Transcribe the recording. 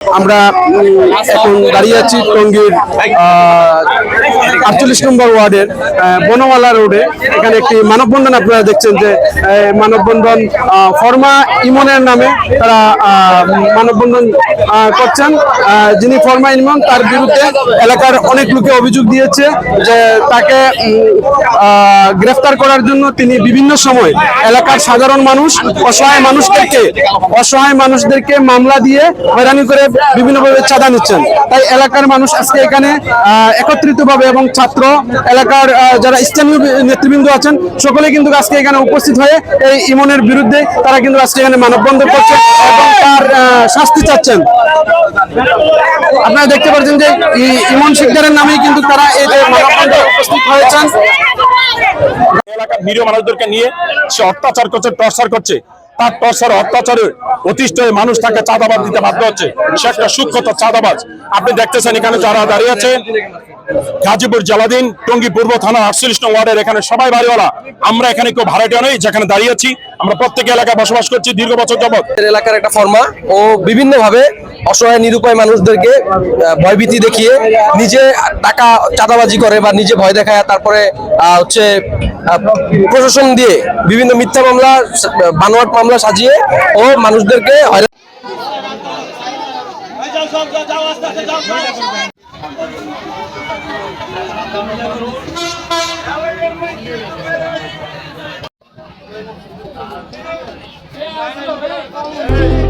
আমরা এখন দাঁড়িয়ে আছি টঙ্গীর 48 নম্বর ওয়ার্ডের বনমালা রোডে। এখানে একটি মানববন্ধন আপনারা দেখছেন যে মানববন্ধন ফরমা ইমনের নামে তারা মানববন্ধন করছেন। যিনি ফরমা ইমন, তার বিরুদ্ধে এলাকার অনেক লোকে অভিযোগ দিয়েছে যে তাকে গ্রেফতার করার জন্য তিনি বিভিন্ন সময় এলাকার সাধারণ মানুষ, অসহায় মানুষদেরকে মামলা দিয়ে হয়রানি করে বিভিন্নভাবে চাঁদা নিচ্ছেন। তাই এলাকার মানুষ আজকে এখানে একত্রিতভাবে এবং ছাত্র এলাকার যারা স্থানীয় নেতৃবৃন্দ আছেন সকলে কিন্তু আজকে এখানে উপস্থিত হয়ে এই ইমনের বিরুদ্ধে তারা কিন্তু আজকে এখানে মানববন্ধন করছেন এবং তার শাস্তি চাচ্ছেন। আপনারা দেখতে পাচ্ছেন যে ইমন শিকদারের নামেই কিন্তু তারা এই যে মানববন্ধনে উপস্থিত হয়েছেন। এলাকার নিরীহ মানুষদেরকে নিয়ে সে অত্যাচার করছে, টর্চার করছে। তার টর্চার অত্যাচারে অতিষ্ঠ হয়ে মানুষ তাকে চাঁদাবাদ দিতে বাধ্য হচ্ছে। সে একটা সূক্ষ্ম চাঁদাবাজ। আপনি দেখতেছেন এখানে যারা দাঁড়িয়ে আছে, গাজীপুর জেলাধীন টঙ্গী পূর্ব থানা 48 নং ওয়ার্ডের এখানে সবাই বাড়িওয়ালা। আমরা এখানে কেউ ভাড়াটিয়া নই, যেখানে দাঁড়িয়ে আছি আমরা প্রত্যেক এলাকায় বসবাস করছি দীর্ঘ বছর যাবত। এলাকার একটা ফরমা ও বিভিন্নভাবে অসহায় নিরুপায় মানুষদেরকে ভয়ভীতি দেখিয়ে নিজে টাকা চাঁদাবাজি করে বা নিজে ভয় দেখায়, তারপরে হচ্ছে প্রশাসন দিয়ে বিভিন্ন মিথ্যা মামলা, বানোয়াট মামলা সাজিয়ে ও মানুষদেরকে Hey!